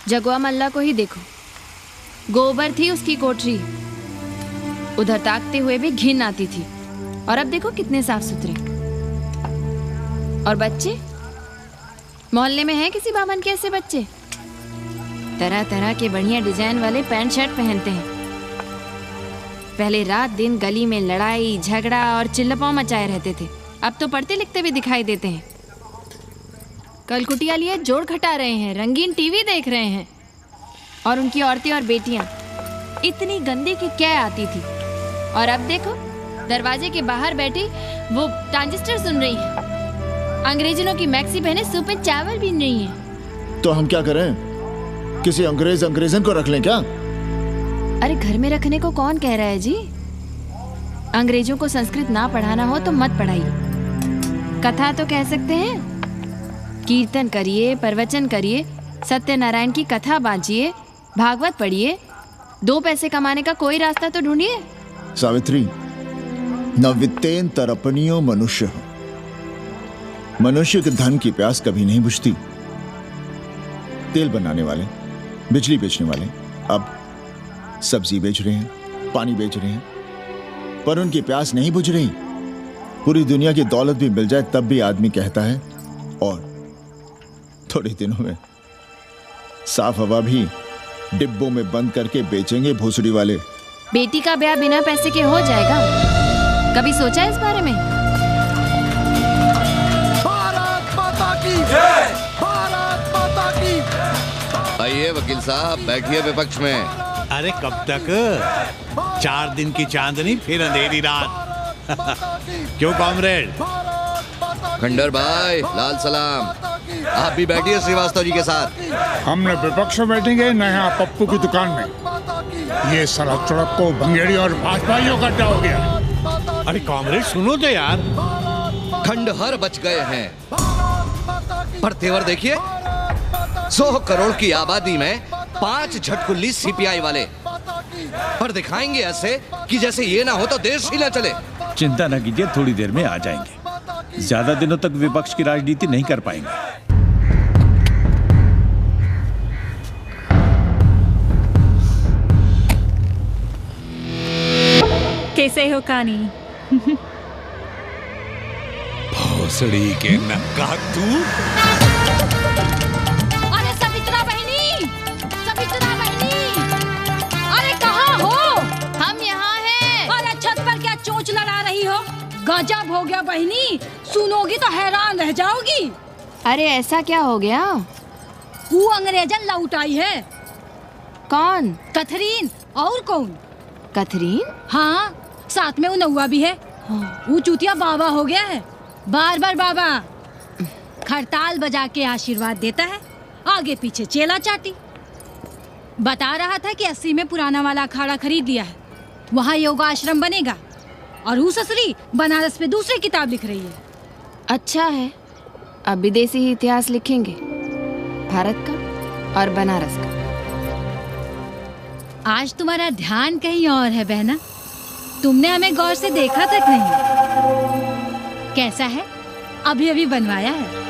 Jaguar मल्ला को ही देखो, गोबर थी उसकी कोठरी, उधर ताकते हुए भी घिन आती थी, और अब देखो कितने साफ सुथरे। और बच्चे, मोहल्ले में हैं किसी बावन के ऐसे बच्चे? तरह तरह के बढ़िया डिजाइन वाले पैंट शर्ट पहनते हैं। पहले रात दिन गली में लड़ाई झगड़ा और चिल्लापाव मचाए रहते थे, अब तो पढ़ते लिखते भी दिखाई देते हैं। कल कुटिया लिए जोड़ घटा रहे हैं, रंगीन टीवी देख रहे हैं, और उनकी औरतें और बेटियां इतनी गंदी की क्या आती थी, और अब देखो दरवाजे के बाहर बैठी वो ट्रांजिस्टर सुन रही है, अंग्रेजनों की मैक्सी पहने सूप में चावल बीन रही है। तो हम क्या करें? किसी अंग्रेजन को रख लें क्या? अरे घर में रखने को कौन कह रहा है जी? अंग्रेजों को संस्कृत ना पढ़ाना हो तो मत पढ़ाइए। कथा तो कह सकते हैं, कीर्तन करिए, प्रवचन करिए, सत्यनारायण की कथा बांचिए, भागवत पढ़िए, 2 पैसे कमाने का कोई रास्ता तो ढूंढिए। सावित्री, न वित्तेन तरपनियो मनुष्य, मनुष्य के धन की प्यास कभी नहीं बुझती। तेल बनाने वाले, बिजली बेचने वाले अब सब्जी बेच रहे हैं, पानी बेच रहे हैं, पर उनकी प्यास नहीं बुझ रही। पूरी दुनिया की दौलत भी मिल जाए तब भी आदमी कहता है, और थोड़े दिनों में साफ हवा भी डिब्बों में बंद करके बेचेंगे भोसड़ी वाले। बेटी का ब्याह बिना पैसे के हो जाएगा? कभी सोचा इस बारे में? भारत माता की जय! भारत माता की! आइए वकील साहब, बैठिए विपक्ष में। अरे कब तक? 4 दिन की चांदनी फिर अंधेरी रात। क्यों कॉमरेड? खंडर भाई, लाल सलाम। आप भी बैठिए श्रीवास्तव जी के साथ। हमने विपक्ष में बैठेंगे न यहाँ पप्पू की दुकान में। ये सड़क चौड़क को भंगेड़ी और भाजपाइयों का अड्डा हो गया। अरे कॉमरेड सुनो तो यार। खंडहर बच गए हैं, पर तेवर देखिए, 100 करोड़ की आबादी में 5 झटकुल्ली सीपीआई वाले, पर दिखाएंगे ऐसे कि जैसे ये ना हो तो देश ही ना चले। चिंता न कीजिए, थोड़ी देर में आ जाएंगे। ज्यादा दिनों तक विपक्ष की राजनीति नहीं कर पाएंगे। कैसे हो कानी? भोसड़ी के नक्का तू। अरे सवित्रा बहनी, सवित्रा बहनी, अरे कहाँ हो? हम यहाँ हैं। अरे छत पर क्या चोंच लड़ा रही हो? गजब हो गया बहनी, सुनोगी तो हैरान रह जाओगी। अरे ऐसा क्या हो गया? वो अंग्रेजन लौट आई है। कौन? कथरीन। और कौन? कथरीन? हाँ, साथ में वो नौवा भी है। हाँ। वो चूतिया बाबा हो गया है, बार बार बाबा। खड़ताल बजा के आशीर्वाद देता है, आगे पीछे चेला चाटी। बता रहा था कि 80 में पुराना वाला अखाड़ा खरीद लिया है, वहाँ योगा आश्रम बनेगा, और वो ससुरी बनारस में दूसरी किताब लिख रही है। अच्छा है, अब विदेशी ही इतिहास लिखेंगे, भारत का और बनारस का। आज तुम्हारा ध्यान कहीं और है बहना, तुमने हमें गौर से देखा तक नहीं। कैसा है? अभी अभी बनवाया है।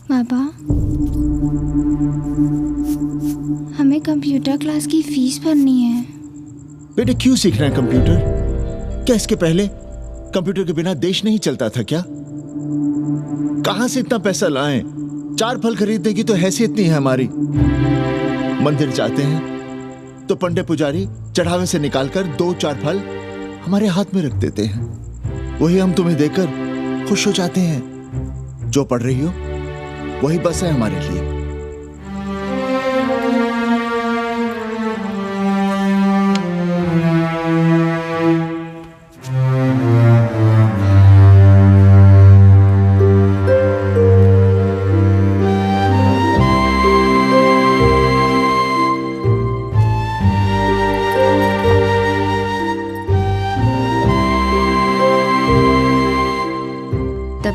पापा, हमें कंप्यूटर क्लास की फीस भरनी है। बेटे क्यों सीख रहे हैं कंप्यूटर? क्या इसके पहले कंप्यूटर के बिना देश नहीं चलता था क्या? कहां से इतना पैसा लाएं? 4 फल खरीदने की तो हैसियत नहीं है हमारी। मंदिर जाते हैं तो पंडे पुजारी चढ़ावे से निकालकर 2-4 फल हमारे हाथ में रख देते हैं, वही हम तुम्हें देकर खुश हो जाते हैं। जो पढ़ रही हो वही बस है हमारे लिए।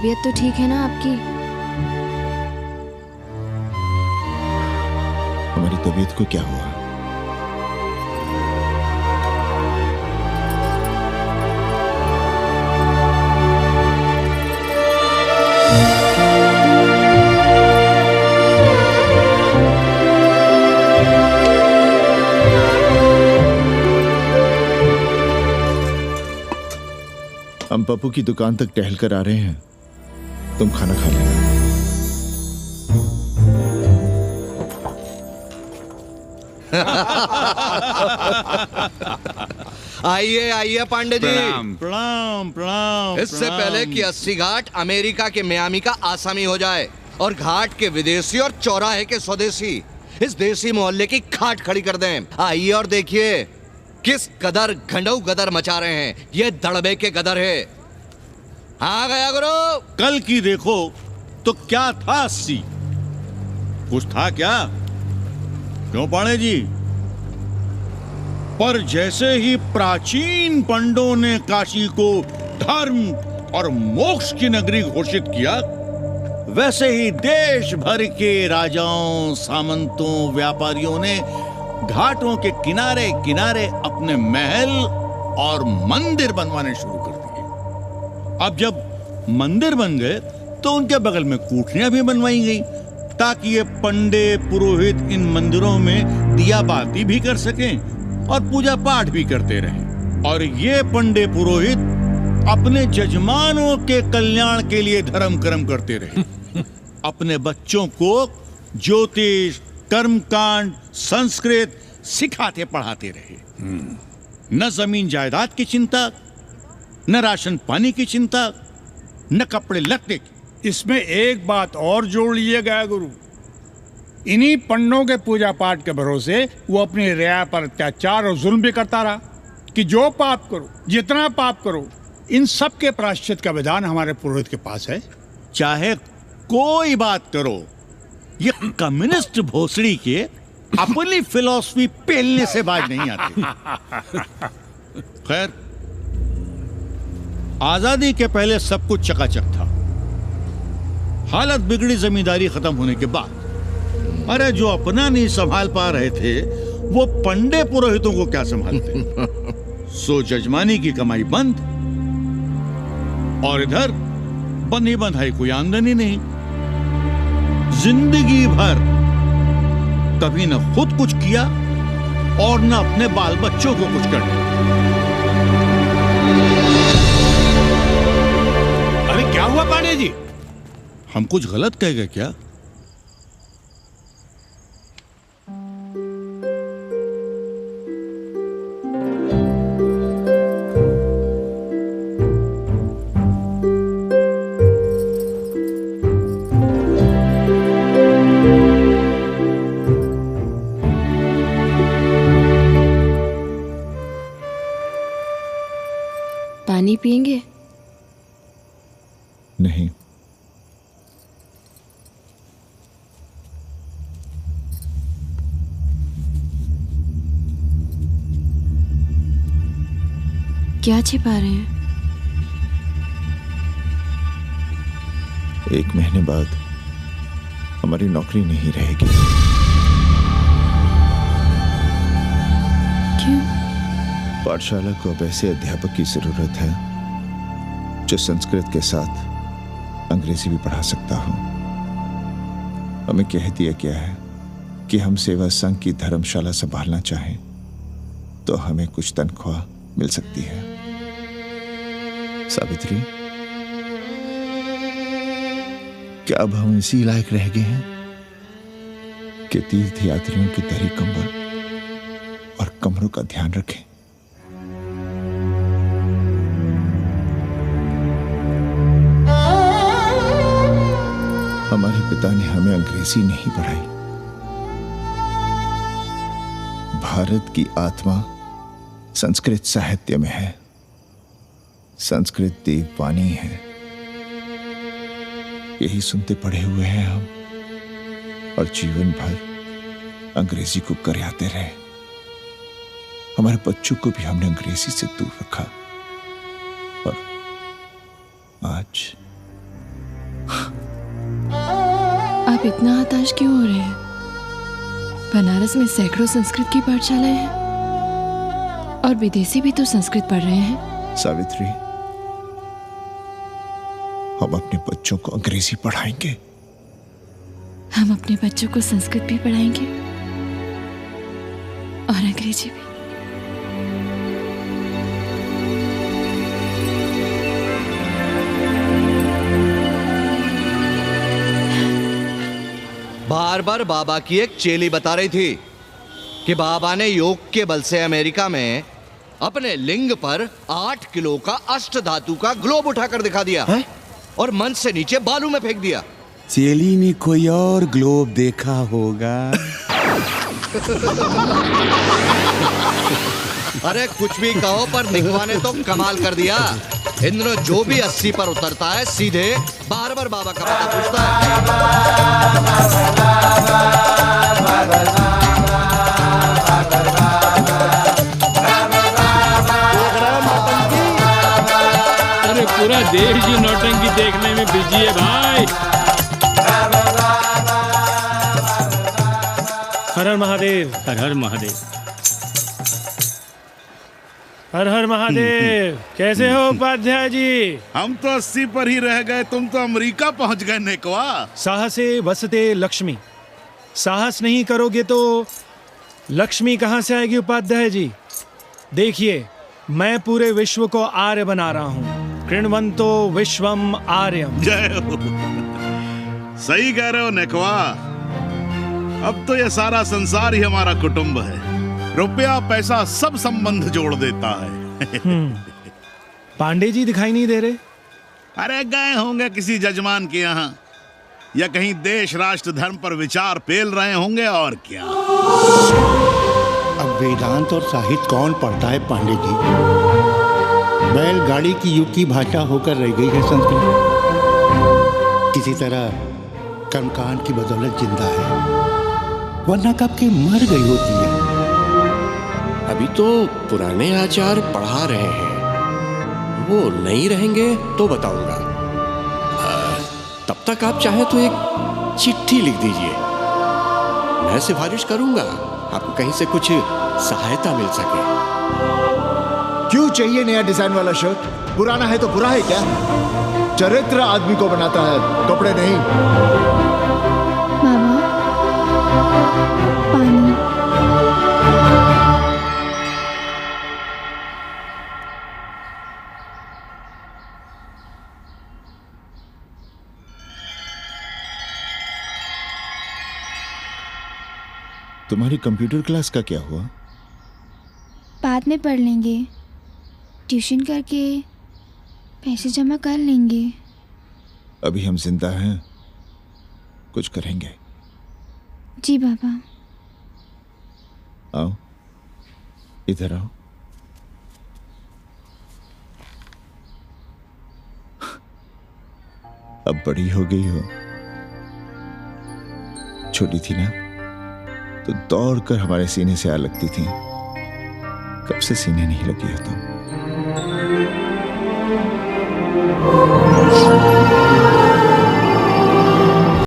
तबीयत तो ठीक है ना आपकी? हमारी तबीयत को क्या हुआ? हम पप्पू की दुकान तक टहल कर आ रहे हैं, तुम खाना खा लेना। आइए आइए पांडे जी। प्रणाम प्रणाम प्रणाम। इससे पहले कि 80 घाट अमेरिका के मियामी का आसामी हो जाए और घाट के विदेशी और चौराहे के स्वदेशी इस देसी मोहल्ले की खाट खड़ी कर दें, आइए और देखिए किस कदर घंडऊ गदर मचा रहे हैं ये दड़बे के गदर है। हाँ गया गुरु। कल की देखो तो क्या था 80? कुछ था क्या? क्यों पांडे जी? पर जैसे ही प्राचीन पंडों ने काशी को धर्म और मोक्ष की नगरी घोषित किया, वैसे ही देश भर के राजाओं, सामंतों, व्यापारियों ने घाटों के किनारे किनारे अपने महल और मंदिर बनवाने शुरू कर दिए। अब जब मंदिर बन गए तो उनके बगल में कोठरियां भी बनवाई गई ताकि ये पंडे पुरोहित इन मंदिरों में दिया बाती भी कर सकें और पूजा पाठ भी करते रहें। और ये पंडे पुरोहित अपने जजमानों के कल्याण के लिए धर्म कर्म करते रहे। अपने बच्चों को ज्योतिष, कर्मकांड, संस्कृत सिखाते पढ़ाते रहे। न जमीन जायदाद की चिंता, न राशन पानी की चिंता, न कपड़े लत्ते की। इसमें एक बात और जोड़ लिएगा गुरु, इन्हीं पंडों के पूजा पाठ के भरोसे वो अपनी रिया पर अत्याचार और जुल्म भी करता रहा कि जो पाप करो, जितना पाप करो, इन सब के प्रायश्चित का विधान हमारे पुरोहित के पास है। चाहे कोई बात करो, ये कम्युनिस्ट भोसड़ी के अपनी फिलॉसफी पेलने से बाज नहीं आती। खैर, आजादी के पहले सब कुछ चकाचक था। हालत बिगड़ी जमींदारी खत्म होने के बाद। अरे जो अपना नहीं संभाल पा रहे थे वो पंडे पुरोहितों को क्या संभालते। सो जजमानी की कमाई बंद और इधर बंधी बंधाई कोई आमदनी नहीं। जिंदगी भर कभी न खुद कुछ किया और न अपने बाल बच्चों को कुछ करना। अरे क्या हुआ पांडे जी? हम कुछ गलत कह गए क्या? पानी पिएंगे? नहीं। क्या छिपा रहे हैं? 1 महीने बाद हमारी नौकरी नहीं रहेगी। क्यों? पाठशाला को अब ऐसे अध्यापक की जरूरत है जो संस्कृत के साथ अंग्रेजी भी पढ़ा सकता हो। हमें कह दिया गया है कि हम सेवा संघ की धर्मशाला संभालना चाहें तो हमें कुछ तनख्वाह मिल सकती है। सावित्री, क्या अब हम इसी लायक रह गए हैं कि तीर्थ यात्रियों की दरी कंबल और कमरों का ध्यान रखें? हमारे पिता ने हमें अंग्रेजी नहीं पढ़ाई। भारत की आत्मा संस्कृत साहित्य में है। संस्कृत देववाणी है। यही सुनते पढ़े हुए हैं हम और जीवन भर अंग्रेजी को करियाते रहे। हमारे बच्चों को भी हमने अंग्रेजी से दूर रखा और आज आप इतना हताश क्यों हो रहे हैं? बनारस में सैकड़ों संस्कृत की पाठशालाएं हैं और विदेशी भी तो संस्कृत पढ़ रहे हैं। सावित्री, हम अपने बच्चों को अंग्रेजी पढ़ाएंगे। हम अपने बच्चों को संस्कृत भी पढ़ाएंगे और अंग्रेजी भी। बार बार बाबा की एक चेली बता रही थी कि बाबा ने योग के बल से अमेरिका में अपने लिंग पर 8 किलो का अष्ट धातु का ग्लोब उठाकर दिखा दिया है? और मंच से नीचे बालू में फेंक दिया। चेली ने कोई और ग्लोब देखा होगा। अरे कुछ भी कहो, पर निकवा ने तो कमाल कर दिया। इंद्र जो भी 80 पर उतरता है सीधे बार बार बाबा का पता पूछता अरे पूरा देश ही नौटंकी देखने में बिजी है भाई। हर हर महादेव, हर हर महादेव, हर हर महादेव। कैसे हो उपाध्याय जी? हम तो 80 पर ही रह गए, तुम तो अमेरिका पहुंच गए नेकवा। साहसे वसते लक्ष्मी। साहस नहीं करोगे तो लक्ष्मी कहाँ से आएगी उपाध्याय जी? देखिए, मैं पूरे विश्व को आर्य बना रहा हूँ। कृण्वन्तो विश्वम आर्यम। जय हो। सही कह रहे हो नेकवा। अब तो ये सारा संसार ही हमारा कुटुंब है। रुपया पैसा सब संबंध जोड़ देता है। पांडे जी दिखाई नहीं दे रहे? अरे गए होंगे किसी जजमान के यहाँ, या कहीं देश राष्ट्र धर्म पर विचार पेल रहे होंगे, और क्या। अब वेदांत और साहित्य कौन पढ़ता है पांडे जी? बैलगाड़ी की युग की भाषा होकर रह गई है संस्कृत। किसी तरह कर्मकांड की बदौलत जिंदा है, वरना कब के मर गई होती है। अभी तो पुराने आचार पढ़ा रहे हैं, वो नहीं रहेंगे तो बताऊंगा। तब तक आप चाहे तो एक चिट्ठी लिख दीजिए, मैं सिफारिश करूंगा, आपको कहीं से कुछ सहायता मिल सके। क्यों चाहिए नया डिजाइन वाला शर्ट? पुराना है तो बुरा है क्या? चरित्र आदमी को बनाता है, कपड़े नहीं। मामा, पानी। तुम्हारी कंप्यूटर क्लास का क्या हुआ? बाद में पढ़ लेंगे, ट्यूशन करके पैसे जमा कर लेंगे। अभी हम जिंदा हैं, कुछ करेंगे। जी बाबा। आओ, इधर आओ। अब बड़ी हो गई हो, छोटी थी ना तो दौड़कर हमारे सीने से आ लगती थी। कब से सीने नहीं लगी हो तुम?